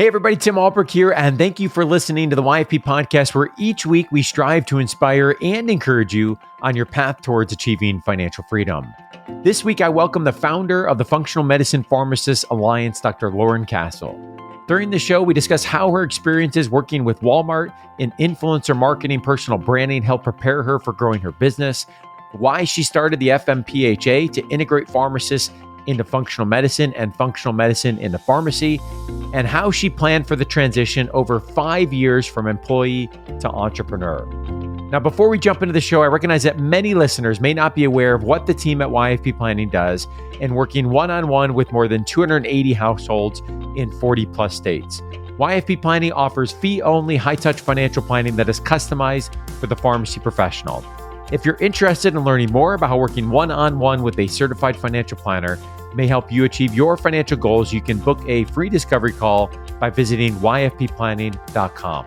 Hey everybody, Tim Albrecht here, and thank you for listening to the YFP podcast, where each week we strive to inspire and encourage you on your path towards achieving financial freedom. This week, I welcome the founder of the Functional Medicine Pharmacists Alliance, Dr. Lauren Castle. During the show, we discuss how her experiences working with Walmart in influencer marketing, personal branding helped prepare her for growing her business, why she started the FMPhA to integrate pharmacists into functional medicine and functional medicine into pharmacy, and how she planned for the transition over 5 years from employee to entrepreneur. Now, before we jump into the show, I recognize that many listeners may not be aware of what the team at YFP Planning does in working one-on-one with more than 280 households in 40 plus states. YFP Planning offers fee-only, high-touch financial planning that is customized for the pharmacy professional. If you're interested in learning more about how working one-on-one with a certified financial planner may help you achieve your financial goals, you can book a free discovery call by visiting yfpplanning.com.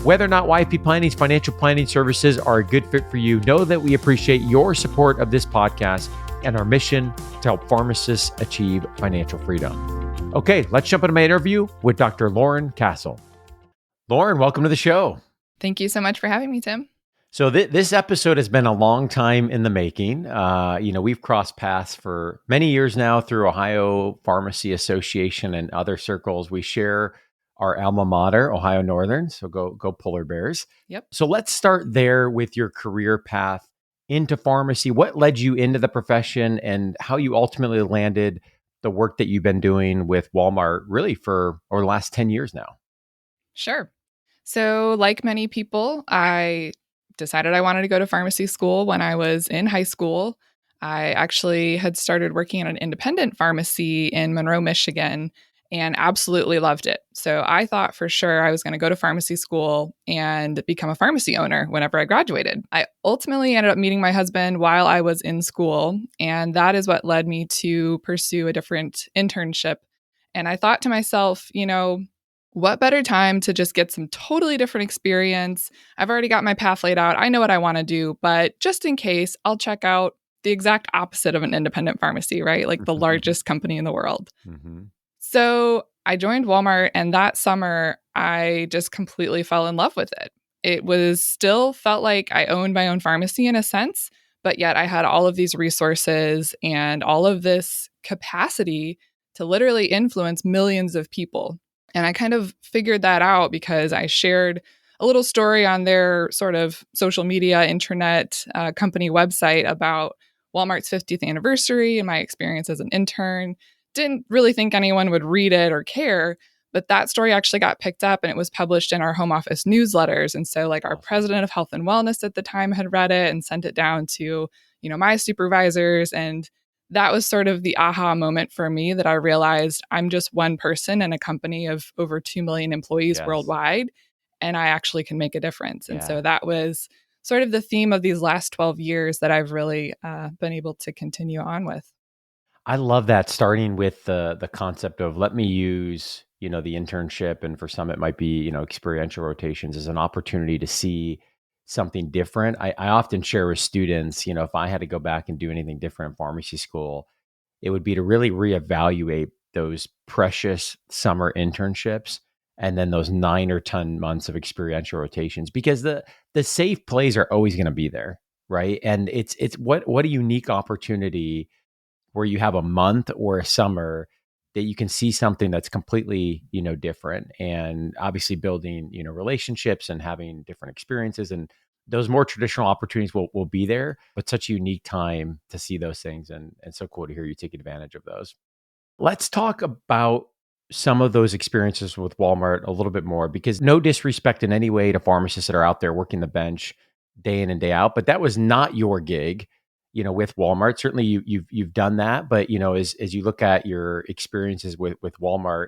Whether or not YFP Planning's financial planning services are a good fit for you, know that we appreciate your support of this podcast and our mission to help pharmacists achieve financial freedom. Okay, let's jump into my interview with Dr. Lauren Castle. Lauren, welcome to the show. Thank you so much for having me, Tim. So this episode has been a long time in the making. We've crossed paths for many years now through Ohio Pharmacy Association and other circles. We share our alma mater, Ohio Northern. So go Polar Bears. Yep. So let's start there with your career path into pharmacy. What led you into the profession and how you ultimately landed the work that you've been doing with Walmart really for over the last 10 years now? Sure. So like many people, I decided I wanted to go to pharmacy school when I was in high school. I actually had started working at an independent pharmacy in Monroe, Michigan, and absolutely loved it. So I thought for sure I was going to go to pharmacy school and become a pharmacy owner whenever I graduated. I ultimately ended up meeting my husband while I was in school, and that is what led me to pursue a different internship. And I thought to myself, what better time to just get some totally different experience? I've already got my path laid out. I know what I want to do, but just in case, I'll check out the exact opposite of an independent pharmacy, right? Like the largest company in the world. Mm-hmm. So I joined Walmart, and that summer, I just completely fell in love with it. It was still felt like I owned my own pharmacy in a sense, but yet I had all of these resources and all of this capacity to literally influence millions of people. And I kind of figured that out because I shared a little story on their sort of social media, internet company website about Walmart's 50th anniversary and my experience as an intern. Didn't really think anyone would read it or care, but that story actually got picked up and it was published in our home office newsletters. And so our president of health and wellness at the time had read it and sent it down to, my supervisors. And that was sort of the aha moment for me that I realized I'm just one person in a company of over 2 million employees worldwide, and I actually can make a difference. And so that was sort of the theme of these last 12 years that I've really been able to continue on with. I love that, starting with the concept of let me use, the internship, and for some it might be, experiential rotations as an opportunity to see something different. I often share with students, if I had to go back and do anything different in pharmacy school, it would be to really reevaluate those precious summer internships and then those 9 or 10 months of experiential rotations, because the safe plays are always going to be there, right? And it's what a unique opportunity where you have a month or a summer that you can see something that's completely, different, and obviously building, relationships and having different experiences, and those more traditional opportunities will be there, but such a unique time to see those things, and so cool to hear you take advantage of those. Let's talk about some of those experiences with Walmart a little bit more, because no disrespect in any way to pharmacists that are out there working the bench day in and day out, but that was not your gig. With Walmart, certainly you've done that, but as you look at your experiences with Walmart,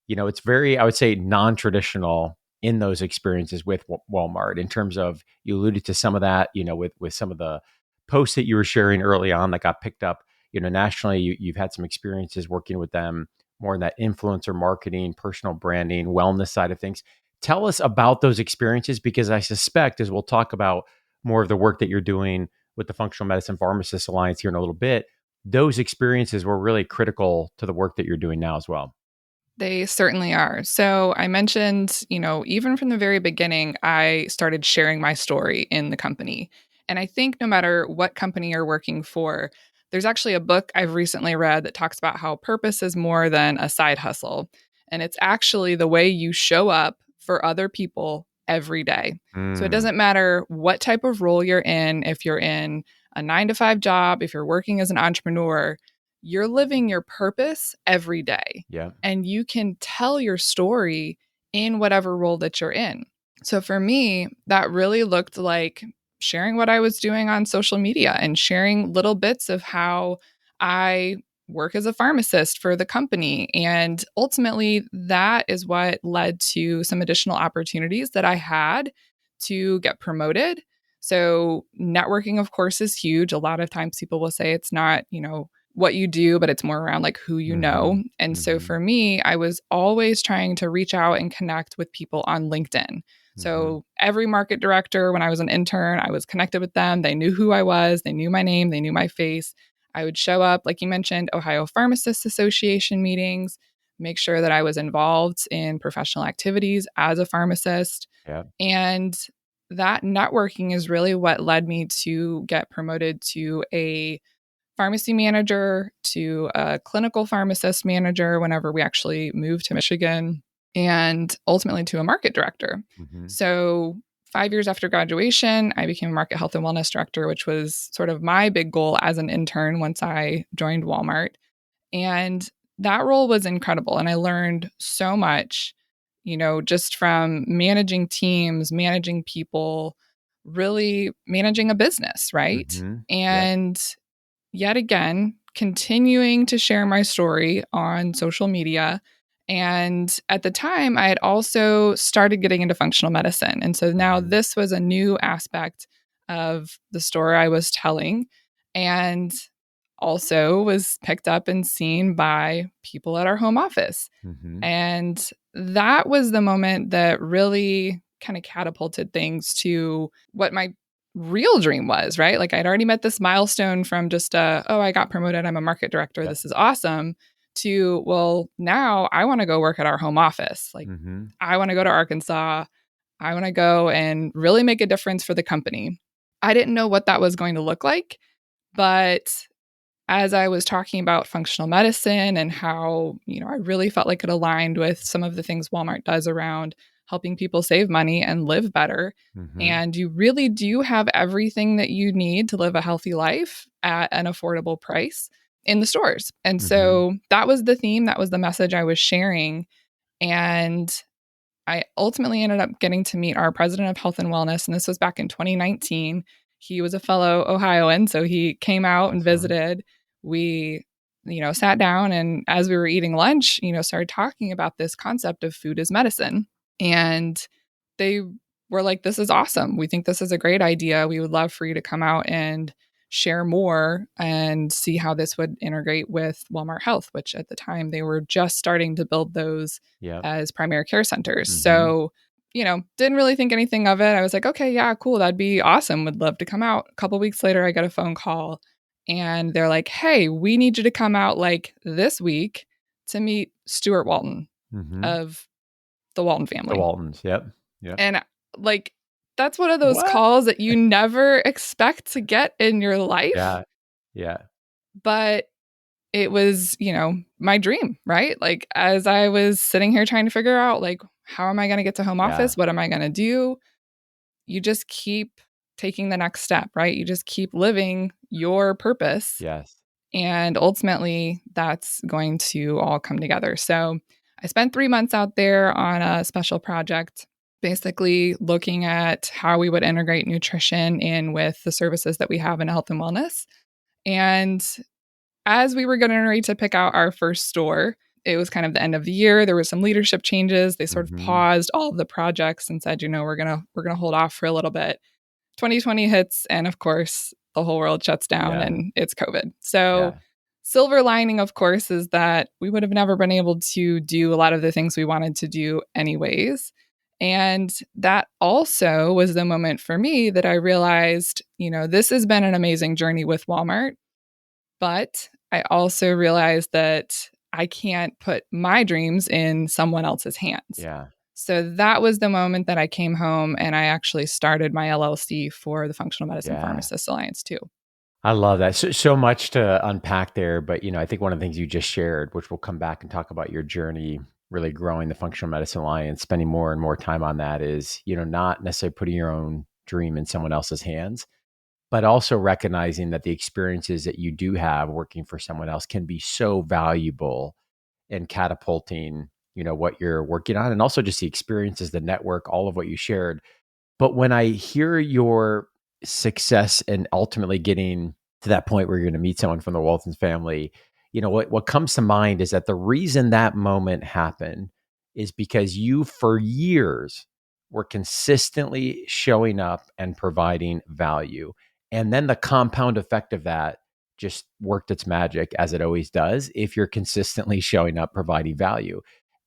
it's very, I would say, non-traditional in those experiences with Walmart, in terms of, you alluded to some of that, with some of the posts that you were sharing early on that got picked up, nationally. You've had some experiences working with them more in that influencer marketing, personal branding, wellness side of things. Tell us about those experiences, because I suspect, as we'll talk about more of the work that you're doing with the Functional Medicine Pharmacists Alliance here in a little bit, those experiences were really critical to the work that you're doing now as well. They certainly are. So I mentioned, even from the very beginning, I started sharing my story in the company. And I think no matter what company you're working for, there's actually a book I've recently read that talks about how purpose is more than a side hustle. And it's actually the way you show up for other people every day. So it Mm, doesn't matter what type of role you're in, if you're in a 9 to 5 job, if you're working as an entrepreneur, you're living your purpose every day yeah. and you can tell your story in whatever role that you're in. So for me, that really looked like sharing what I was doing on social media and sharing little bits of how I work as a pharmacist for the company. And ultimately, that is what led to some additional opportunities that I had to get promoted. So, networking, of course, is huge. A lot of times people will say it's not, what you do, but it's more around like who you Mm-hmm. know. And so Mm-hmm. for me, I was always trying to reach out and connect with people on LinkedIn. Mm-hmm. So every market director, when I was an intern, I was connected with them. They knew who I was, they knew my name, they knew my face. I would show up, like you mentioned, Ohio Pharmacists Association meetings, make sure that I was involved in professional activities as a pharmacist. Yeah. And that networking is really what led me to get promoted to a pharmacy manager to a clinical pharmacist manager whenever we actually moved to Michigan, and ultimately to a market director. Mm-hmm. So, 5 years after graduation, I became a market health and wellness director, which was sort of my big goal as an intern once I joined Walmart. And that role was incredible. And I learned so much, just from managing teams, managing people, really managing a business, right? Mm-hmm. Yep. And yet again, continuing to share my story on social media. And at the time, I had also started getting into functional medicine. And so now Mm-hmm. this was a new aspect of the story I was telling. And also was picked up and seen by people at our home office. Mm-hmm. And that was the moment that really kind of catapulted things to what my real dream was, right? Like I'd already met this milestone from just oh, I got promoted, I'm a market director, Yep. this is awesome, to well, now I want to go work at our home office. Like Mm-hmm. I want to go to Arkansas. I want to go and really make a difference for the company. I didn't know what that was going to look like, but as I was talking about functional medicine and how, I really felt like it aligned with some of the things Walmart does around helping people save money and live better. Mm-hmm. And you really do have everything that you need to live a healthy life at an affordable price in the stores. And Mm-hmm. so that was the theme, that was the message I was sharing. And I ultimately ended up getting to meet our president of health and wellness, and this was back in 2019. He was a fellow Ohioan, so he came out and Awesome. visited. We, sat down, and as we were eating lunch, started talking about this concept of food as medicine. And they were like, "This is awesome. We think this is a great idea. We would love for you to come out and share more and see how this would integrate with Walmart Health," which at the time they were just starting to build those Yep. as primary care centers. Mm-hmm. So, didn't really think anything of it. I was like, okay, yeah, cool. That'd be awesome. Would love to come out. A couple weeks later, I got a phone call and they're like, hey, we need you to come out like this week to meet Stuart Walton Mm-hmm. of the Walton The family. Waltons. Yep. Yep. And like, that's one of those What? calls that you never expect to get in your life, Yeah. Yeah. but it was, my dream, right? Like as I was sitting here trying to figure out like how am I going to get to home Yeah. office? What am I going to do? You just keep taking the next step, right? You just keep living your purpose Yes. and ultimately that's going to all come together. So, I spent 3 months out there on a special project basically looking at how we would integrate nutrition in with the services that we have in health and wellness. And as we were getting ready to pick out our first store, it was kind of the end of the year. There were some leadership changes. They sort of Mm-hmm. paused all of the projects and said, we're gonna hold off for a little bit. 2020 hits, and of course, the whole world shuts down, Yeah. and it's COVID. So, Yeah. silver lining, of course, is that we would have never been able to do a lot of the things we wanted to do, anyways. And that also was the moment for me that I realized, this has been an amazing journey with Walmart. But I also realized that I can't put my dreams in someone else's hands. Yeah. So that was the moment that I came home and I actually started my LLC for the Functional Medicine Yeah. Pharmacists Alliance too. I love that. So much to unpack there, but I think one of the things you just shared, which we'll come back and talk about your journey, really growing the Functional Medicine Alliance, spending more and more time on that is, not necessarily putting your own dream in someone else's hands, but also recognizing that the experiences that you do have working for someone else can be so valuable in catapulting, what you're working on, and also just the experiences, the network, all of what you shared. But when I hear your success and ultimately getting to that point where you're going to meet someone from the Walton family, what comes to mind is that the reason that moment happened is because you, for years, were consistently showing up and providing value. And then the compound effect of that just worked its magic, as it always does, if you're consistently showing up, providing value.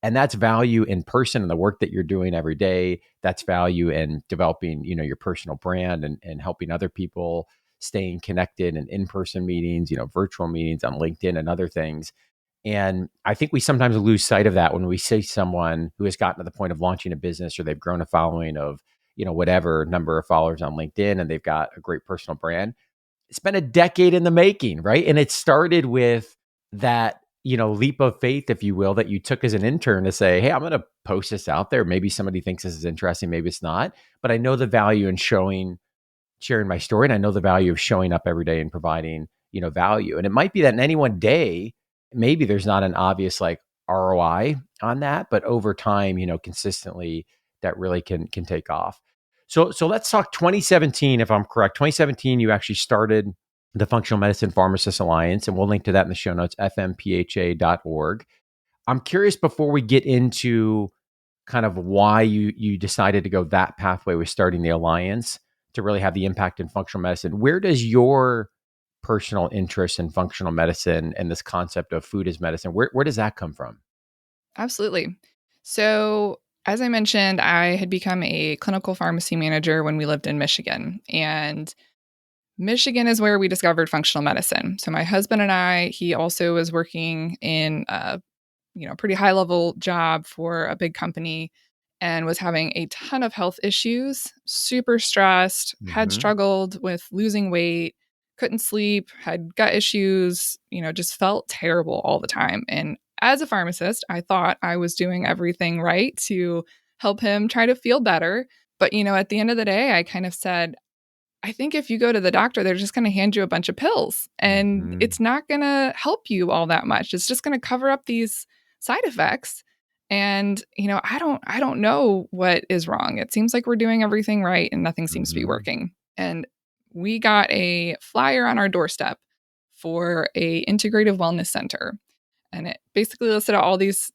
And that's value in person and the work that you're doing every day. That's value in developing, your personal brand and helping other people, staying connected and in-person meetings, virtual meetings on LinkedIn and other things. And I think we sometimes lose sight of that when we see someone who has gotten to the point of launching a business, or they've grown a following of, whatever number of followers on LinkedIn, and they've got a great personal brand. It's been a decade in the making, right? And it started with that, leap of faith, if you will, that you took as an intern to say, hey, I'm going to post this out there. Maybe somebody thinks this is interesting, maybe it's not. But I know the value in sharing my story. And I know the value of showing up every day and providing, value. And it might be that in any one day, maybe there's not an obvious like ROI on that, but over time, consistently that really can take off. So let's talk 2017, if I'm correct. 2017, you actually started the Functional Medicine Pharmacists Alliance, and we'll link to that in the show notes, FMPhA.org. I'm curious, before we get into kind of why you decided to go that pathway with starting the alliance to really have the impact in functional medicine, where does your personal interest in functional medicine and this concept of food as medicine, where does that come from? Absolutely. So, as I mentioned, I had become a clinical pharmacy manager when we lived in Michigan. And Michigan is where we discovered functional medicine. So, my husband and I, he also was working in a pretty high level job for a big company and was having a ton of health issues, super stressed, had Hmm. struggled with losing weight, couldn't sleep, had gut issues, just felt terrible all the time. And as a pharmacist, I thought I was doing everything right to help him try to feel better. But, at the end of the day, I kind of said, I think if you go to the doctor, they're just going to hand you a bunch of pills and Hmm. it's not going to help you all that much. It's just going to cover up these side effects. And, I don't know what is wrong. It seems like we're doing everything right and nothing seems to be Hmm. working. And we got a flyer on our doorstep for a integrative wellness center. And it basically listed out all these,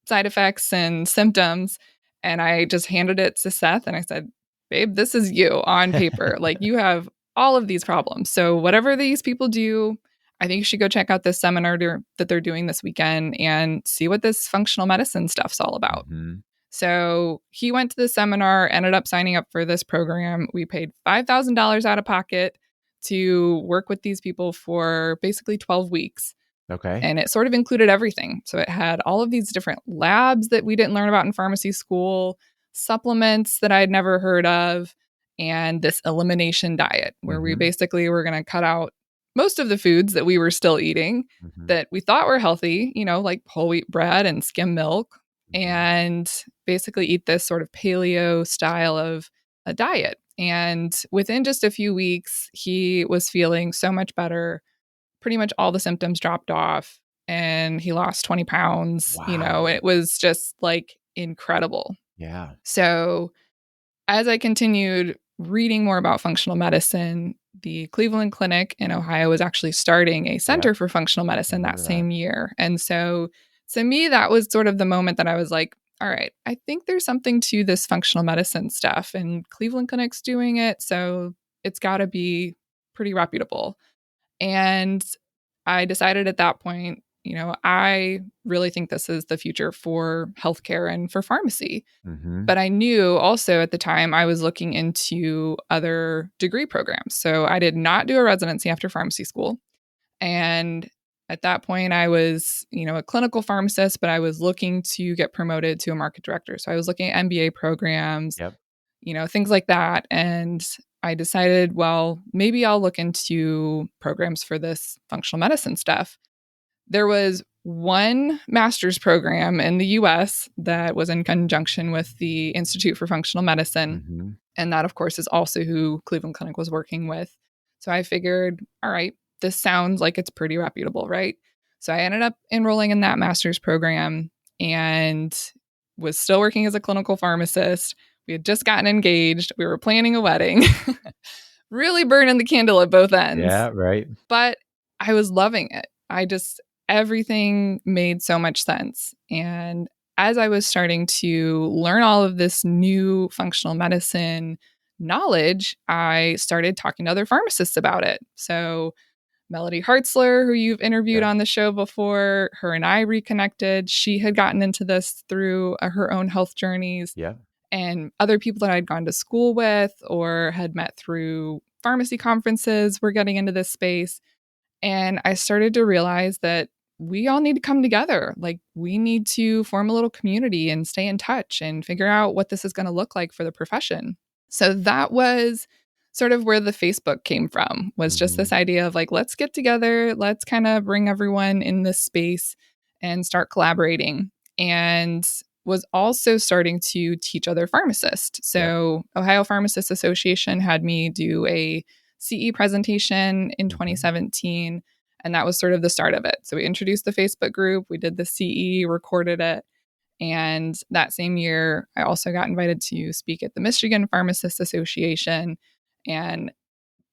side effects and symptoms. And I just handed it to Seth and I said, babe, this is you on paper. Like you have all of these problems. So whatever these people do, I think you should go check out this seminar that they're doing this weekend and see what this functional medicine stuff's all about. Hmm. So he went to the seminar, ended up signing up for this program. We paid $5,000 out of pocket to work with these people for basically 12 weeks. Okay. And it sort of included everything. So it had all of these different labs that we didn't learn about in pharmacy school, supplements that I'd never heard of, and this elimination diet where we Hmm. basically were going to cut out most of the foods that we were still eating Hmm. that we thought were healthy, like whole wheat bread and skim milk, Hmm. and basically eat this sort of paleo style of a diet. And within just a few weeks, he was feeling so much better. Pretty much all the symptoms dropped off and he lost 20 pounds. Wow. It was just like incredible. Yeah. So, as I continued reading more about functional medicine, the Cleveland Clinic in Ohio was actually starting a Yep. center for functional I medicine that remember that. same year. And so, to me, that was sort of the moment that I was like, all right, I think there's something to this functional medicine stuff, and Cleveland Clinic's doing it. So, it's got to be pretty reputable. And I decided at that point, I really think this is the future for healthcare and for pharmacy. Hmm. But I knew also at the time I was looking into other degree programs. So I did not do a residency after pharmacy school. And At that point, I was, a clinical pharmacist, but I was looking to get promoted to a market director. So I was looking at MBA programs, Yep. things like that. And I decided, well, maybe I'll look into programs for this functional medicine stuff. There was one master's program in the US that was in conjunction with the Institute for Functional Medicine. Mm-hmm. And that, of course, is also who Cleveland Clinic was working with. So I figured, all right, this sounds like it's pretty reputable, right? So I ended up enrolling in that master's program and was still working as a clinical pharmacist. We had just gotten engaged. We were planning a wedding, really burning the candle at both ends. Yeah, right. But I was loving it. Everything made so much sense. And as I was starting to learn all of this new functional medicine knowledge, I started talking to other pharmacists about it. So Melody Hartzler, who you've interviewed Yeah, on the show before, her and I reconnected. She had gotten into this through her own health journeys, yeah, and other people that I'd gone to school with or had met through pharmacy conferences were getting into this space. And I started to realize that we all need to come together. Like, we need to form a little community and stay in touch and figure out what this is going to look like for the profession. So that was sort of where the Facebook came from, was just mm-hmm. this idea of like, let's get together, let's kind of bring everyone in this space and start collaborating. And was also starting to teach other pharmacists. Yep. So Ohio Pharmacists Association had me do a CE presentation in Mm-hmm. 2017. And that was sort of the start of it. So we introduced the Facebook group, we did the CE, recorded it. And that same year, I also got invited to speak at the Michigan Pharmacists Association. And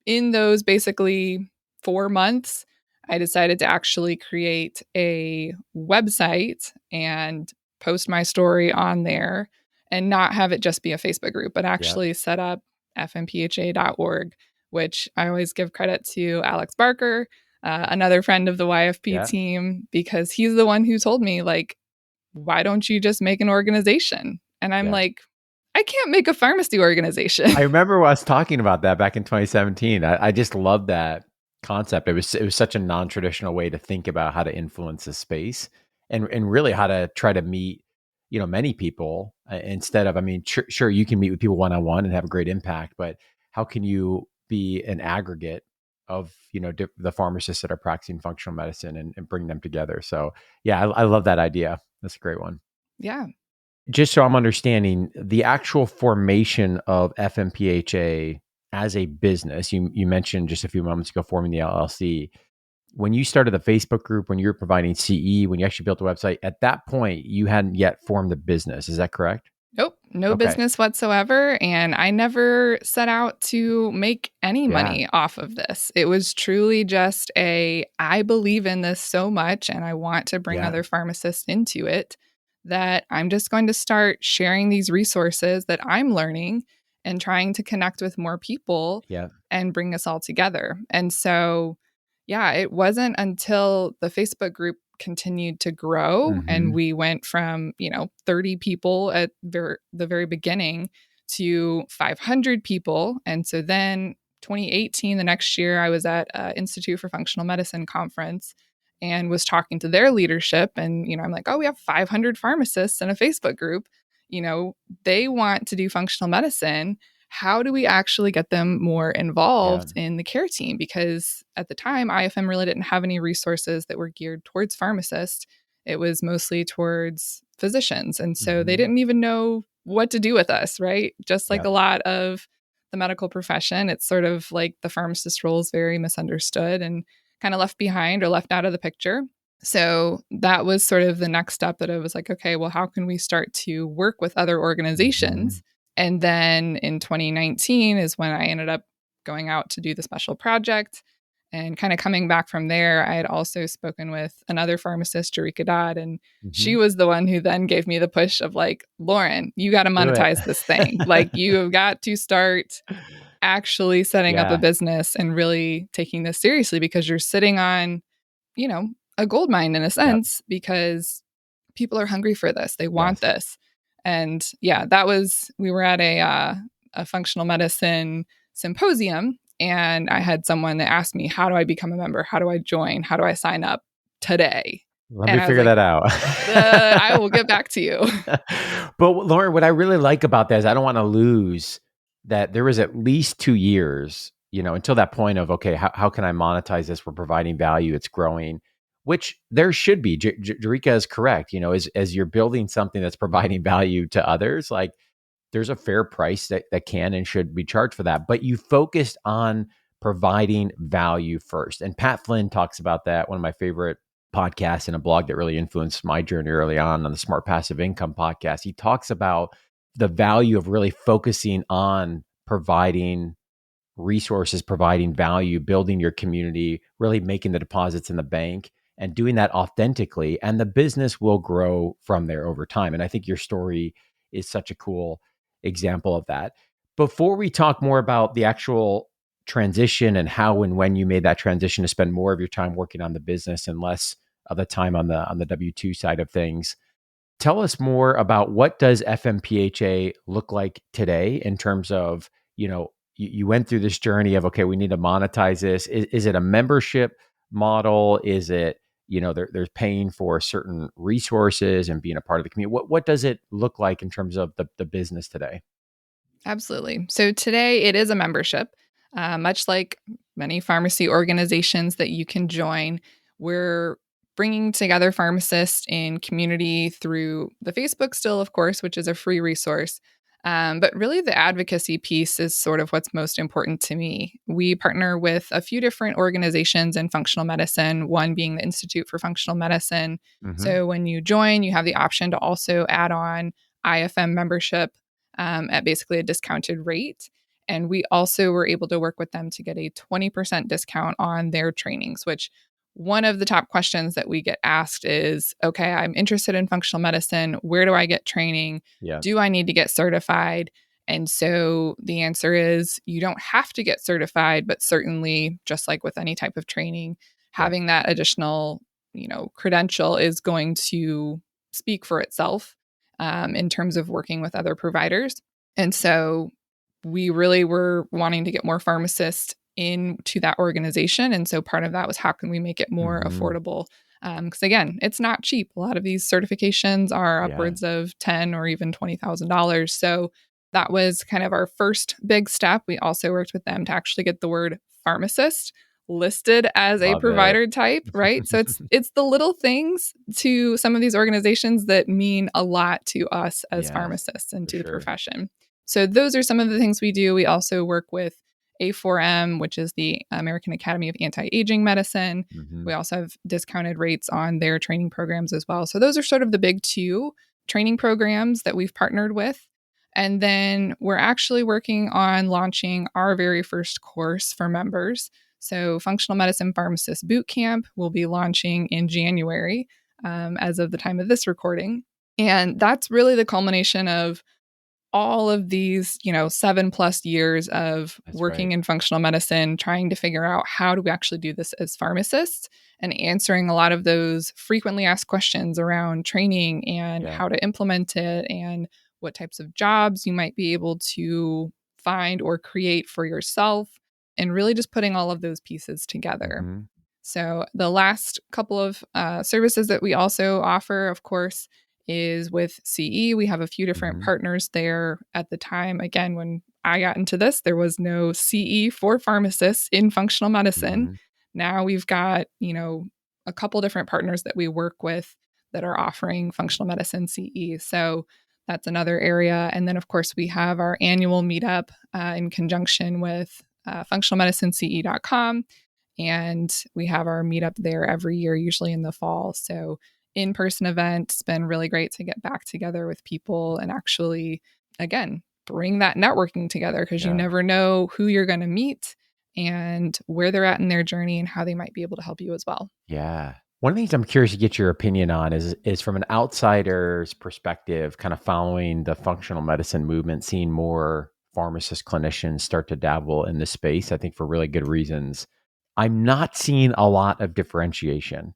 in those basically 4 months, I decided to actually create a website and post my story on there and not have it just be a Facebook group, but Yep. actually set up FMPhA.org, which I always give credit to Alex Barker, another friend of the YFP Yeah. team, because he's the one who told me, like, why don't you just make an organization? And I'm Yeah. like, I can't make a pharmacy organization. I remember us talking about that back in 2017. I just love that concept. It was such a non-traditional way to think about how to influence a space and really how to try to meet, many people instead of, I mean, sure, you can meet with people one-on-one and have a great impact, but how can you be an aggregate of, the pharmacists that are practicing functional medicine and bring them together? So yeah, I love that idea. That's a great one. Yeah. Just so I'm understanding, the actual formation of FMPHA as a business, you mentioned just a few moments ago forming the LLC. When you started the Facebook group, when you were providing CE, when you actually built the website, at that point, you hadn't yet formed the business. Is that correct? Nope, no Okay. business whatsoever. And I never set out to make any Yeah. money off of this. It was truly just I believe in this so much and I want to bring Yeah. other pharmacists into it, that I'm just going to start sharing these resources that I'm learning and trying to connect with more people Yeah. and bring us all together. And so, yeah, it wasn't until the Facebook group continued to grow and Hmm. we went from 30 people at the very beginning to 500 people. And so then 2018, the next year, I was at Institute for Functional Medicine conference and was talking to their leadership. And I'm like, oh, we have 500 pharmacists in a Facebook group. They want to do functional medicine. How do we actually get them more Yeah. involved in the care team? Because at the time, IFM really didn't have any resources that were geared towards pharmacists. It was mostly towards physicians. And so they Hmm. didn't even know what to do with us, right? Just like Yeah. a lot of the medical profession, it's sort of like the pharmacist role is very misunderstood and kind of left behind or left out of the picture. So that was sort of the next step, that I was like, okay, well, how can we start to work with other Hmm. organizations? And then in 2019 is when I ended up going out to do the special project. And kind of coming back from there, I had also spoken with another pharmacist, Jarika Dodd, and Hmm. she was the one who then gave me the push of like, Lauren, you got to Do it. monetize this thing. Like, you have got to start actually setting up a Yeah. business and really taking this seriously, because you're sitting on, you know, a gold mine in a Yep. sense, because people are hungry for this. They want Yes. this. And yeah, we were at a functional medicine symposium, and I had someone that asked me, how do I become a member? How do I join? How do I sign up? today. Let me And I was figure like, that out. I will get back to you. But Lauren, what I really like about that is I don't want to lose that there was at least 2 years, until that point of, okay, how can I monetize this? We're providing value, it's growing, which there should be. Jarika is correct. As you're building something that's providing value to others, like there's a fair price that can and should be charged for that. But you focused on providing value first. And Pat Flynn talks about that, one of my favorite podcasts and a blog that really influenced my journey early on the Smart Passive Income podcast. He talks about the value of really focusing on providing resources, providing value, building your community, really making the deposits in the bank and doing that authentically. And the business will grow from there over time. And I think your story is such a cool example of that. Before we talk more about the actual transition and how and when you made that transition to spend more of your time working on the business and less of the time on the W-2 side of things, tell us more about what does FMPhA look like today in terms of, you went through this journey of, okay, we need to monetize this. Is it a membership model? Is it, there's paying for certain resources and being a part of the community? What does it look like in terms of the business today? Absolutely. So today it is a membership, much like many pharmacy organizations that you can join. We're bringing together pharmacists in community through the Facebook still, of course, which is a free resource. But really, the advocacy piece is sort of what's most important to me. We partner with a few different organizations in functional medicine, one being the Institute for Functional Medicine. Mm-hmm. So when you join, you have the option to also add on IFM membership at basically a discounted rate. And we also were able to work with them to get a 20% discount on their trainings, which one of the top questions that we get asked is, okay, I'm interested in functional medicine. Where do I get training? Yeah. Do I need to get certified? And so the answer is you don't have to get certified, but certainly, just like with any type of training, Yeah. having that additional, credential is going to speak for itself in terms of working with other providers. And so we really were wanting to get more pharmacists into that organization. And so part of that was how can we make it more Mm-hmm. affordable? Because again, it's not cheap. A lot of these certifications are Yeah. upwards of $10,000 or even $20,000. So that was kind of our first big step. We also worked with them to actually get the word pharmacist listed as a Love it. provider type, right? So it's the little things to some of these organizations that mean a lot to us as Yes, pharmacists and for to the sure. profession. So those are some of the things we do. We also work with A4M, which is the American Academy of Anti-Aging Medicine. Mm-hmm. We also have discounted rates on their training programs as well. So those are sort of the big two training programs that we've partnered with. And then we're actually working on launching our very first course for members. So Functional Medicine Pharmacist Bootcamp will be launching in January as of the time of this recording. And that's really the culmination of all of these, 7+ years of That's right. working in functional medicine, trying to figure out how do we actually do this as pharmacists and answering a lot of those frequently asked questions around training and Yeah. how to implement it and what types of jobs you might be able to find or create for yourself, and really just putting all of those pieces together. Mm-hmm. So, the last couple of services that we also offer, of course, is with CE. We have a few different Mm-hmm. partners there at the time. Again, when I got into this, there was no CE for pharmacists in functional medicine. Mm-hmm. Now we've got, a couple different partners that we work with that are offering functional medicine CE. So that's another area. And then, of course, we have our annual meetup in conjunction with functionalmedicinece.com. And we have our meetup there every year, usually in the fall. So in-person event. It's been really great to get back together with people and actually, again, bring that networking together because you Yeah. never know who you're going to meet and where they're at in their journey and how they might be able to help you as well. Yeah. One of the things I'm curious to get your opinion on is from an outsider's perspective, kind of following the functional medicine movement, seeing more pharmacist clinicians start to dabble in this space, I think for really good reasons. I'm not seeing a lot of differentiation.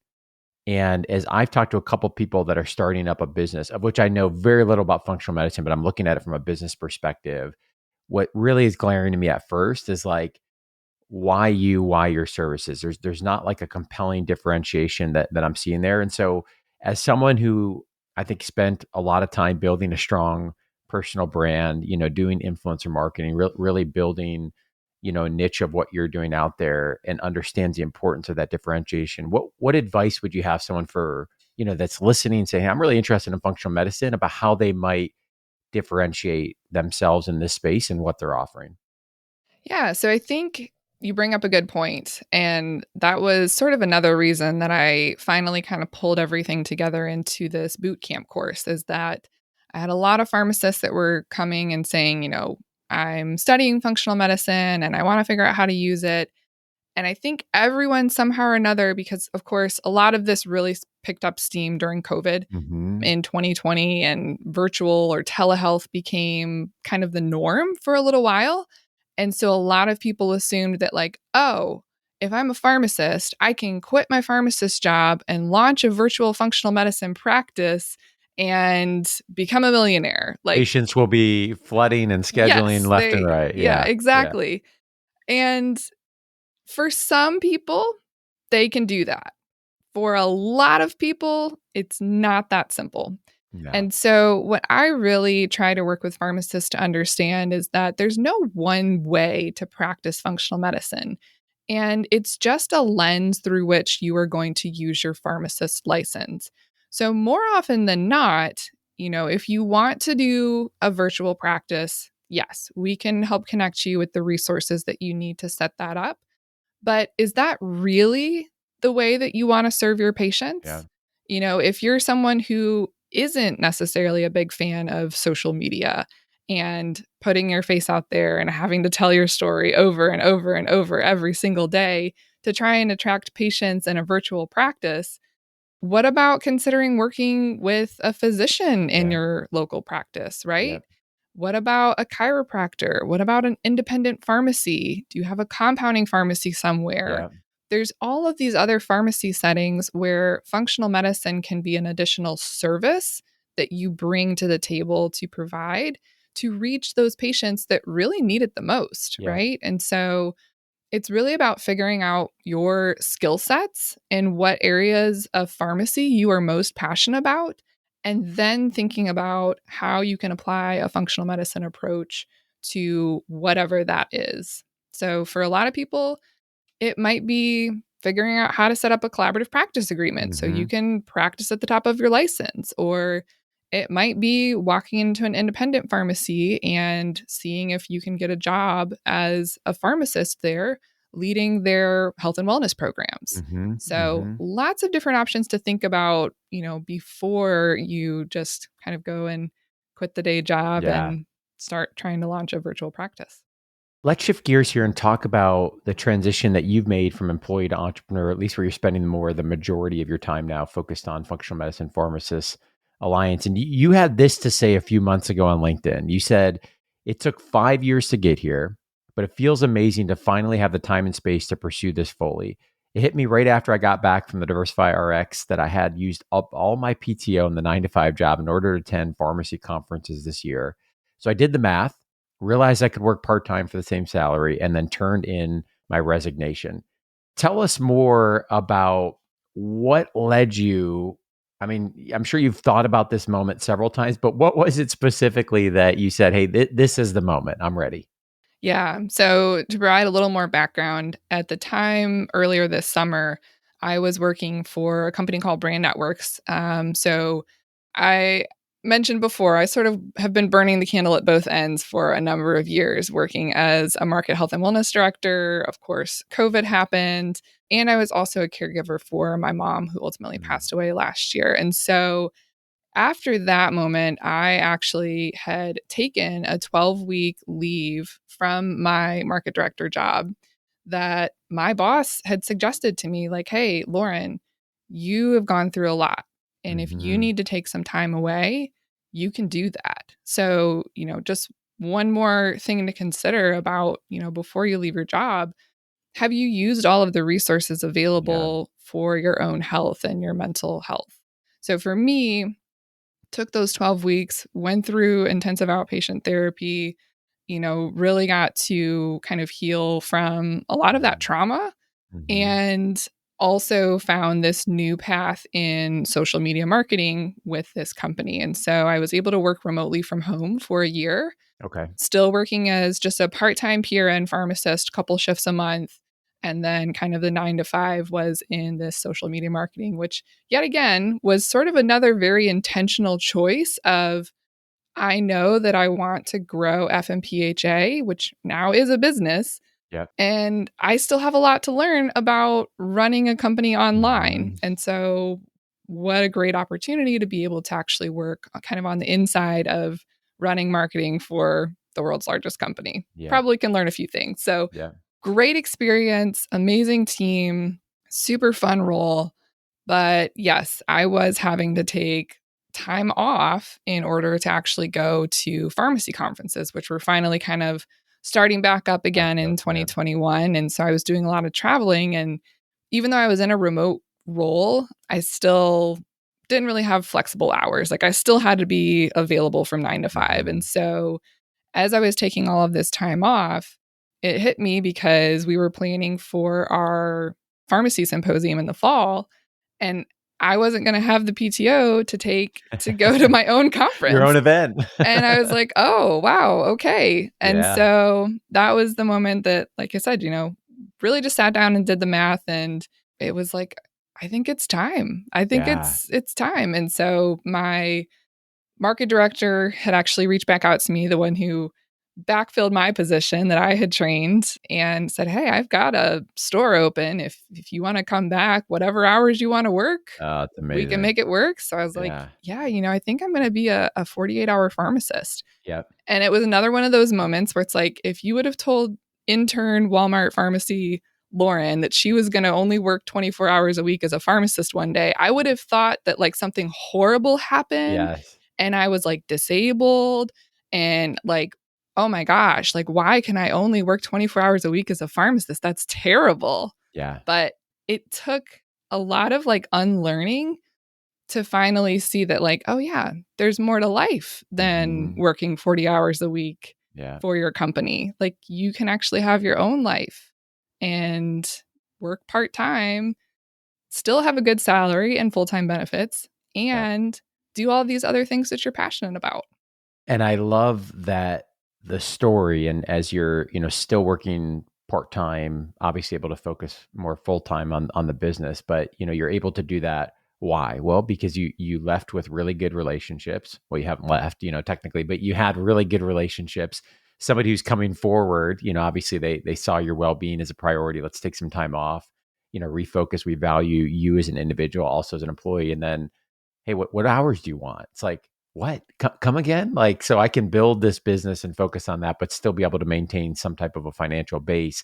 And as I've talked to a couple people that are starting up a business, of which I know very little about functional medicine, but I'm looking at it from a business perspective, what really is glaring to me at first is like, why you, why your services. There's not like a compelling differentiation that I'm seeing there. And so as someone who I think spent a lot of time building a strong personal brand, doing influencer marketing, really building, a niche of what you're doing out there and understands the importance of that differentiation. What advice would you have someone for, that's listening, saying, hey, I'm really interested in functional medicine, about how they might differentiate themselves in this space and what they're offering? Yeah, so I think you bring up a good point, and that was sort of another reason that I finally kind of pulled everything together into this boot camp course, is that I had a lot of pharmacists that were coming and saying, I'm studying functional medicine and I want to figure out how to use it. And I think everyone somehow or another, because of course, a lot of this really picked up steam during COVID Hmm. in 2020, and virtual or telehealth became kind of the norm for a little while. And so a lot of people assumed that, like, oh, if I'm a pharmacist, I can quit my pharmacist job and launch a virtual functional medicine practice and become a millionaire. Like, Patients will be flooding and scheduling yes, left and right. yeah, Yeah. Yeah. exactly. And for some people, they can do that. For a lot of people, it's not that simple. No. And so, what I really try to work with pharmacists to understand is that there's no one way to practice functional medicine. And it's just a lens through which you are going to use your pharmacist license. So, more often than not, if you want to do a virtual practice, yes, we can help connect you with the resources that you need to set that up. But is that really the way that you want to serve your Yeah. patients? If you're someone who isn't necessarily a big fan of social media and putting your face out there and having to tell your story over and over and over every single day to try and attract patients in a virtual practice, what about considering working with a physician in Yeah. your local practice, Yeah. right? What about a chiropractor? What about an independent pharmacy? Do you have a compounding pharmacy somewhere? Yeah. There's all of these other pharmacy settings where functional medicine can be an additional service that you bring to the table to provide to reach those patients that really need it the most, Yeah. right? And so it's really about figuring out your skill sets and what areas of pharmacy you are most passionate about, and then thinking about how you can apply a functional medicine approach to whatever that is. So, for a lot of people, it might be figuring out how to set up a collaborative practice agreement so you Hmm. can practice at the top of your license. Or it might be walking into an independent pharmacy and seeing if you can get a job as a pharmacist there, leading their health and wellness programs. Hmm. So, Hmm. lots of different options to think about, before you just kind of go and quit the day job Yeah. and start trying to launch a virtual practice. Let's shift gears here and talk about the transition that you've made from employee to entrepreneur, at least where you're spending the majority of your time now focused on Functional Medicine Pharmacists Alliance. And you had this to say a few months ago on LinkedIn. You said, it took 5 years to get here, but it feels amazing to finally have the time and space to pursue this fully. It hit me right after I got back from the Diversify RX that I had used up all my PTO in the 9 to 5 job in order to attend pharmacy conferences this year. So I did the math, realized I could work part time for the same salary, and then turned in my resignation. Tell us more about what led you. I mean, I'm sure you've thought about this moment several times, but what was it specifically that you said, hey, this is the moment, I'm ready? Yeah. So, to provide a little more background, at the time earlier this summer, I was working for a company called Brand Networks. So, I mentioned before, I sort of have been burning the candle at both ends for a number of years, working as a market health and wellness director. Of course, COVID happened. And I was also a caregiver for my mom, who ultimately Mm. passed away last year. And so, after that moment, I actually had taken a 12-week leave from my market director job that my boss had suggested to me, like, hey, Lauren, you have gone through a lot. And if you Hmm. need to take some time away, you can do that. So, just one more thing to consider about, before you leave your job, have you used all of the resources Yeah. available for your own health and your mental health? So for me, took those 12 weeks, went through intensive outpatient therapy, really got to kind of heal from a lot of that trauma, Mm-hmm. and also found this new path in social media marketing with this company. And so I was able to work remotely from home for a year, Okay. still working as just a part-time PRN pharmacist, couple shifts a month. And then kind of the 9 to 5 was in this social media marketing, which yet again was sort of another very intentional choice of, I know that I want to grow FMPhA, which now is a business, Yep. and I still have a lot to learn about running a company online. Mm-hmm. And so, what a great opportunity to be able to actually work kind of on the inside of running marketing for the world's largest company. Yeah. Probably can learn a few things. So, Yeah. great experience, amazing team, super fun role. But yes, I was having to take time off in order to actually go to pharmacy conferences, which were finally kind of starting back up Back again in up. Yeah. 2021. And so I was doing a lot of traveling. And even though I was in a remote role, I still didn't really have flexible hours. Like I still had to be available from 9 to 5. Mm-hmm. And so as I was taking all of this time off, it hit me because we were planning for our pharmacy symposium in the fall, and I wasn't going to have the PTO to take to go to my own Your conference. own event. And I was like, oh, wow, okay. And Yeah. so that was the moment that, like I said, really just sat down and did the math. And it was like, I think it's time. I think Yeah. it's time. And so my market director had actually reached back out to me, the one who backfilled my position that I had trained, and said, "Hey, I've got a store open. If you want to come back, whatever hours you want to work, Oh, it's we can amazing. make it work." So I was like, Yeah. "Yeah, I think I'm going to be a 48-hour pharmacist." Yep. And it was another one of those moments where it's like, if you would have told intern Walmart pharmacy Lauren that she was going to only work 24 hours a week as a pharmacist one day, I would have thought that like something horrible happened Yes. and I was like disabled and like, oh my gosh, like why can I only work 24 hours a week as a pharmacist? That's terrible. Yeah. But it took a lot of like unlearning to finally see that, like, oh yeah, there's more to life than Mm-hmm. working 40 hours a week Yeah. for your company. Like you can actually have your own life and work part-time, still have a good salary and full-time benefits, Yep. and do all these other things that you're passionate about. And I love that the story, and as you're, still working part-time, obviously able to focus more full-time on the business, but you're able to do that. Why? Well, because you left with really good relationships. Well, you haven't left, technically, but you had really good relationships. Somebody who's coming forward, obviously they saw your well-being as a priority. Let's take some time off, refocus. We value you as an individual, also as an employee, and then hey, what hours do you want? It's like, what? Come again? Like, so I can build this business and focus on that, but still be able to maintain some type of a financial base.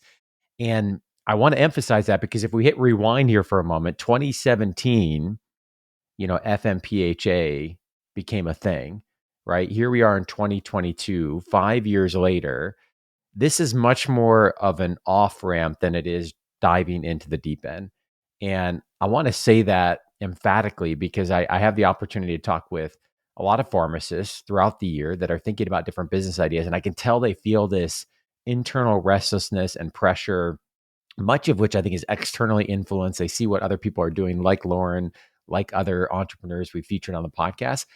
And I want to emphasize that because if we hit rewind here for a moment, 2017, FMPhA became a thing, right? Here we are in 2022, 5 years later. This is much more of an off ramp than it is diving into the deep end. And I want to say that emphatically because I have the opportunity to talk with a lot of pharmacists throughout the year that are thinking about different business ideas. And I can tell they feel this internal restlessness and pressure, much of which I think is externally influenced. They see what other people are doing, like Lauren, like other entrepreneurs we featured on the podcast,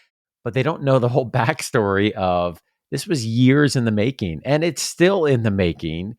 but they don't know the whole backstory of this was years in the making and it's still in the making,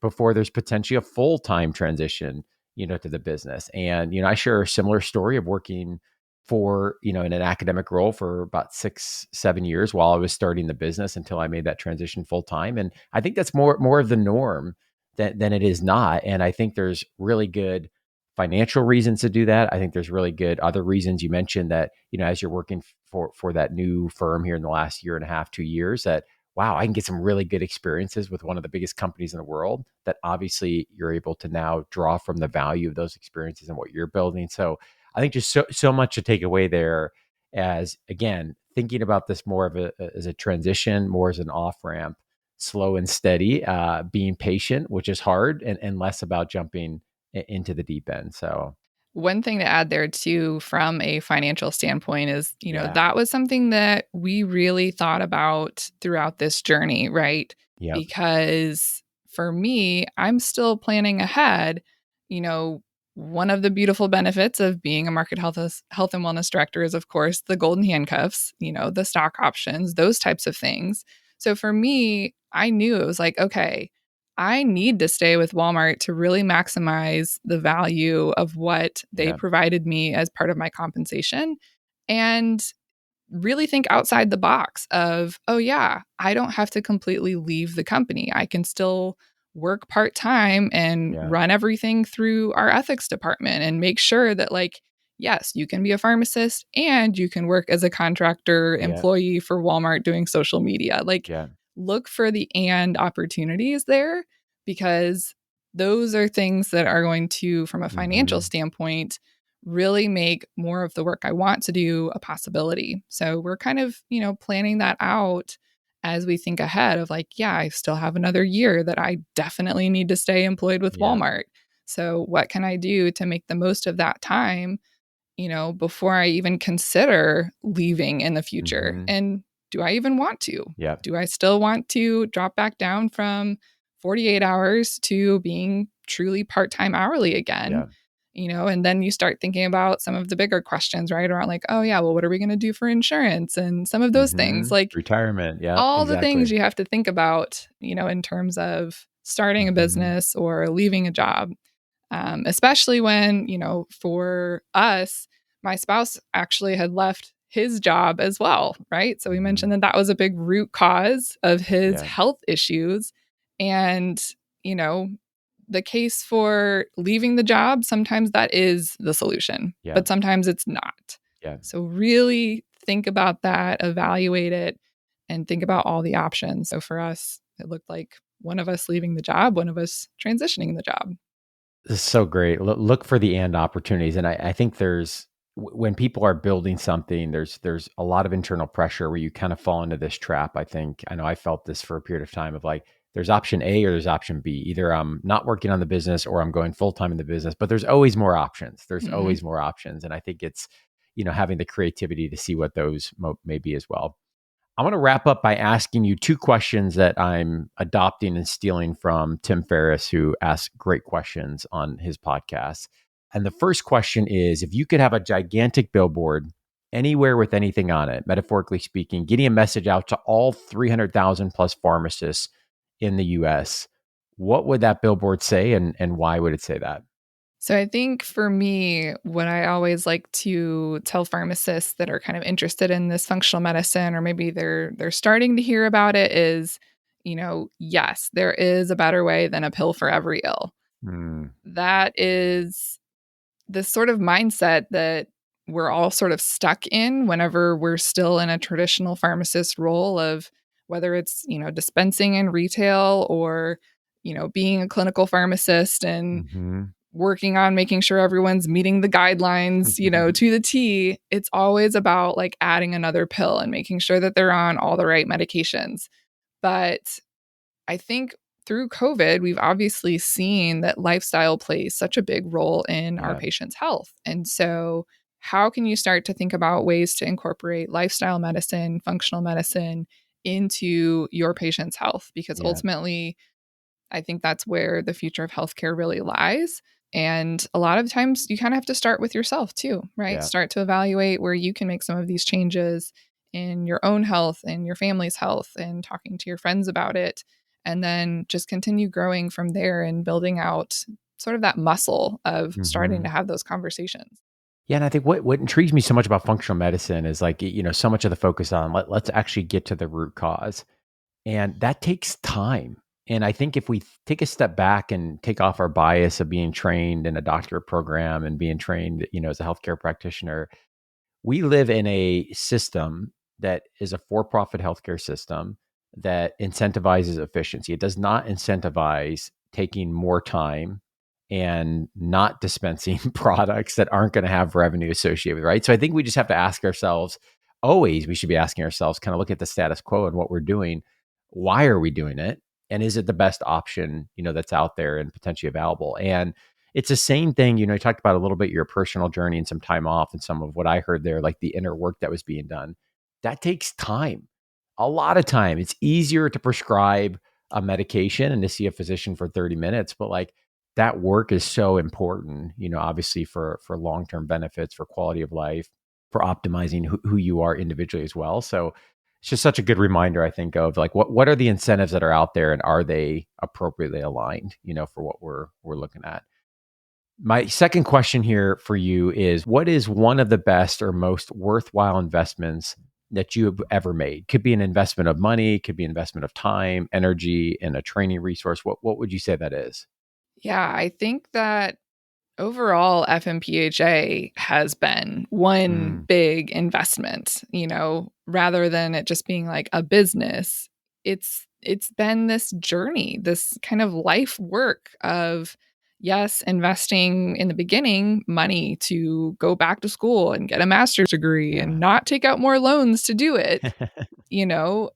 before there's potentially a full-time transition, to the business. And, I share a similar story of working for, in an academic role for about 6, 7 years while I was starting the business until I made that transition full-time. And I think that's more of the norm than it is not. And I think there's really good financial reasons to do that. I think there's really good other reasons. You mentioned that, as you're working for that new firm here in the last year and a half, 2 years, that wow, I can get some really good experiences with one of the biggest companies in the world, that obviously you're able to now draw from the value of those experiences and what you're building. So I think just so much to take away there, as again, thinking about this more of as a transition, more as an off ramp, slow and steady, being patient, which is hard, and less about jumping into the deep end. So One thing to add there too, from a financial standpoint, is, Yeah. that was something that we really thought about throughout this journey, right? Yep. Because for me, I'm still planning ahead. You know, one of the beautiful benefits of being a market health and wellness director is, of course, the golden handcuffs, the stock options, those types of things. So for me, I knew it was like, okay, I need to stay with Walmart to really maximize the value of what they Yeah. provided me as part of my compensation, and really think outside the box of, oh, yeah, I don't have to completely leave the company. I can still work part time and Yeah. run everything through our ethics department and make sure that, like, yes, you can be a pharmacist and you can work as a contractor Yeah. employee for Walmart doing social media. Like, Yeah. look for the and opportunities there, because those are things that are going to, from a financial Mm-hmm. standpoint, really make more of the work I want to do a possibility. So we're kind of, planning that out as we think ahead of, like, yeah, I still have another year that I definitely need to stay employed with Yeah. Walmart. So what can I do to make the most of that time, before I even consider leaving in the future? Mm-hmm. And do I even want to? Yeah. Do I still want to drop back down from 48 hours to being truly part time hourly again? Yeah. And then you start thinking about some of the bigger questions, right? Around, like, oh, yeah, well, what are we going to do for insurance and some of those Mm-hmm. things? Like, Retirement. Yeah. all the things Exactly. you have to think about, in terms of starting a Mm-hmm. business or leaving a job. Especially when, for us, my spouse actually had left his job as well, right? So we Mm-hmm. mentioned that that was a big root cause of his Yeah. health issues. And, you know, the case for leaving the job, sometimes that is the solution, Yeah. but sometimes it's not. Yeah. So really think about that, evaluate it, and think about all the options. So for us, it looked like one of us leaving the job, one of us transitioning the job. This is so great. Look for the and opportunities, and I think when people are building something, there's a lot of internal pressure where you kind of fall into this trap. I know I felt this for a period of time of like, there's option A or there's option B. Either I'm not working on the business or I'm going full time in the business, but there's always more options. There's Hmm. always more options, and I think it's having the creativity to see what those may be as well. I want to wrap up by asking you two questions that I'm adopting and stealing from Tim Ferriss, who asks great questions on his podcast. And the first question is, if you could have a gigantic billboard anywhere with anything on it, metaphorically speaking, getting a message out to all 300,000 plus pharmacists in the US, what would that billboard say, and why would it say that? So I think for me, what I always like to tell pharmacists that are kind of interested in this functional medicine, or maybe they're starting to hear about it, is, yes, there is a better way than a pill for every ill. Mm, That is this sort of mindset that we're all sort of stuck in whenever we're still in a traditional pharmacist role of, whether it's, dispensing in retail or, being a clinical pharmacist and hmm. working on making sure everyone's meeting the guidelines, to the T. It's always about, like, adding another pill and making sure that they're on all the right medications. But I think through COVID, we've obviously seen that lifestyle plays such a big role in our Yeah. patients' health. And so, how can you start to think about ways to incorporate lifestyle medicine, functional medicine into your patient's health? Because Yeah. ultimately, I think that's where the future of healthcare really lies. And a lot of times you kind of have to start with yourself too, right? Yeah. Start to evaluate where you can make some of these changes in your own health and your family's health, and talking to your friends about it. And then just continue growing from there and building out sort of that muscle of starting Hmm. to have those conversations. Yeah, and I think what intrigues me so much about functional medicine is like, so much of the focus on let's actually get to the root cause. And that takes time. And I think if we take a step back and take off our bias of being trained in a doctorate program and being trained, as a healthcare practitioner, we live in a system that is a for-profit healthcare system that incentivizes efficiency. It does not incentivize taking more time and not dispensing products that aren't going to have revenue associated with it, right? So I think we just have to ask ourselves, always we should be asking ourselves, kind of look at the status quo and what we're doing. Why are we doing it? And is it the best option, that's out there and potentially available? And it's the same thing. You talked about a little bit your personal journey and some time off and some of what I heard there, like the inner work that was being done. That takes time, a lot of time. It's easier to prescribe a medication and to see a physician for 30 minutes, but like that work is so important, obviously for long-term benefits, for quality of life, for optimizing who you are individually as well. So it's just such a good reminder, I think, of like what are the incentives that are out there and are they appropriately aligned, for what we're looking at. My second question here for you is, what is one of the best or most worthwhile investments that you have ever made? Could be an investment of money, could be investment of time, energy, and a training resource. What would you say that is? Yeah, I think that overall, FMPHA has been one Mm, big investment, rather than it just being like a business. It's been this journey, this kind of life work of, yes, investing in the beginning money to go back to school and get a master's degree and yeah. not take out more loans to do it, you know,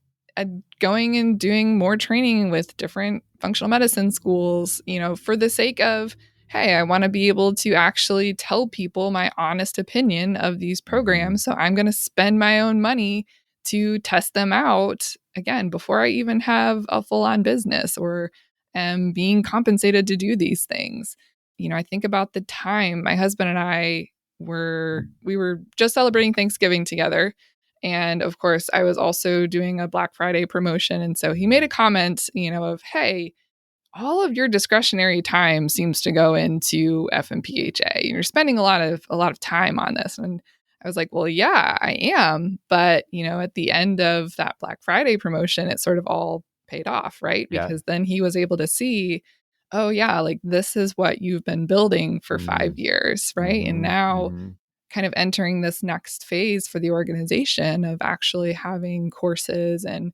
going and doing more training with different functional medicine schools, for the sake of, hey, I want to be able to actually tell people my honest opinion of these hmm programs. So I'm going to spend my own money to test them out again before I even have a full on business or am being compensated to do these things. I think about the time my husband and I we were just celebrating Thanksgiving together, and of course, I was also doing a Black Friday promotion. And so he made a comment, of, hey, all of your discretionary time seems to go into FMPHA. You're spending a lot of time on this. And I was like, well, yeah, I am. But, at the end of that Black Friday promotion, it sort of all paid off, right? Yeah. Because then he was able to see, oh, yeah, like this is what you've been building for Mm, 5 years, right? And hmm now hmm kind of entering this next phase for the organization of actually having courses and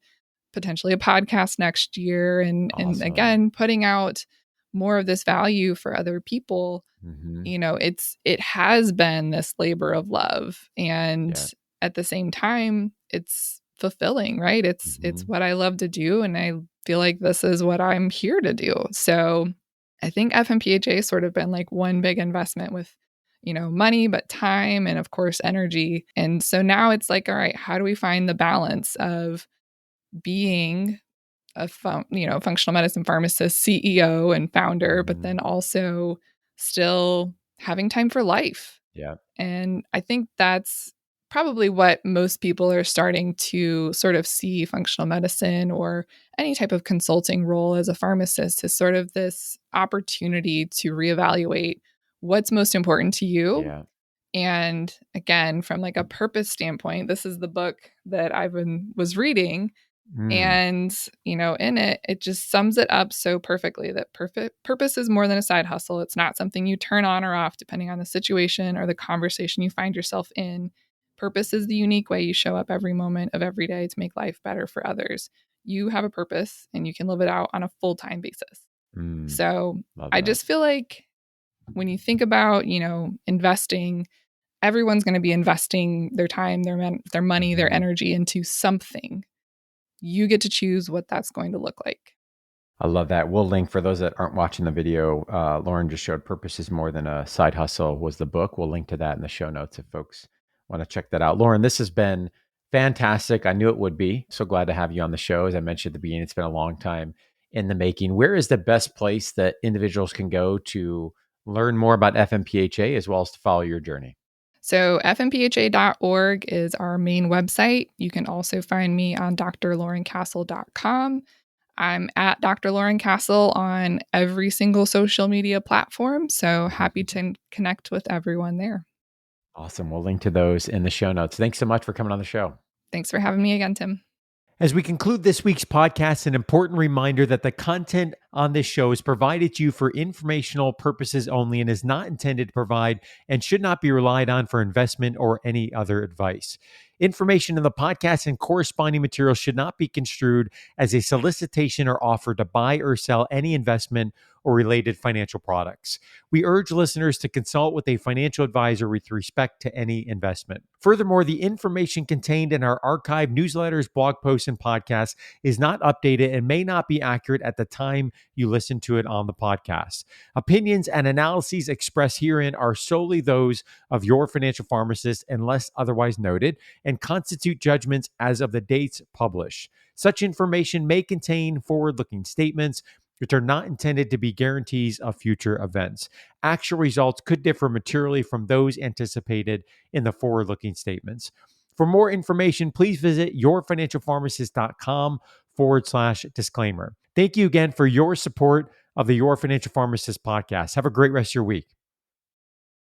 potentially a podcast next year, and Awesome. again putting out more of this value for other people. hmm It has been this labor of love, and Yeah. at the same time it's fulfilling, right? It's hmm what I love to do, and I feel like this is what I'm here to do. So I think FMPHA has sort of been like one big investment with, money, but time and of course energy. And so now it's like, all right, how do we find the balance of being functional medicine pharmacist CEO and founder, but hmm then also still having time for life. Yeah. And I think that's probably what most people are starting to sort of see functional medicine or any type of consulting role as a pharmacist is sort of this opportunity to reevaluate what's most important to you. Yeah. And again, from like a purpose standpoint, this is the book that was reading, Mm, and, in it just sums it up so perfectly that perfect purpose is more than a side hustle. It's not something you turn on or off depending on the situation or the conversation you find yourself in. Purpose is the unique way you show up every moment of every day to make life better for others. You have a purpose and you can live it out on a full time basis. mm, So love I that. just feel like when you think about, investing, everyone's going to be investing their time, their money, their hmm energy into something. You get to choose what that's going to look like. I love that. We'll link for those that aren't watching the video. Lauren just showed "Purpose is More Than a Side Hustle" was the book. We'll link to that in the show notes if folks want to check that out. Lauren, this has been fantastic. I knew it would be. So glad to have you on the show. As I mentioned at the beginning, it's been a long time in the making. Where is the best place that individuals can go to learn more about FMPHA as well as to follow your journey? So, fmpha.org is our main website. You can also find me on drlaurencastle.com. I'm at Dr. Lauren Castle on every single social media platform. So, happy to connect with everyone there. Awesome. We'll link to those in the show notes. Thanks so much for coming on the show. Thanks for having me again, Tim. As we conclude this week's podcast, an important reminder that the content on this show is provided to you for informational purposes only and is not intended to provide and should not be relied on for investment or any other advice. Information in the podcast and corresponding materials should not be construed as a solicitation or offer to buy or sell any investment or related financial products. We urge listeners to consult with a financial advisor with respect to any investment. Furthermore, the information contained in our archived newsletters, blog posts, and podcasts is not updated and may not be accurate at the time you listen to it on the podcast. Opinions and analyses expressed herein are solely those of your financial pharmacist unless otherwise noted and constitute judgments as of the dates published. Such information may contain forward-looking statements which are not intended to be guarantees of future events. Actual results could differ materially from those anticipated in the forward-looking statements. For more information, please visit yourfinancialpharmacist.com/disclaimer. Thank you again for your support of the Your Financial Pharmacist podcast. Have a great rest of your week.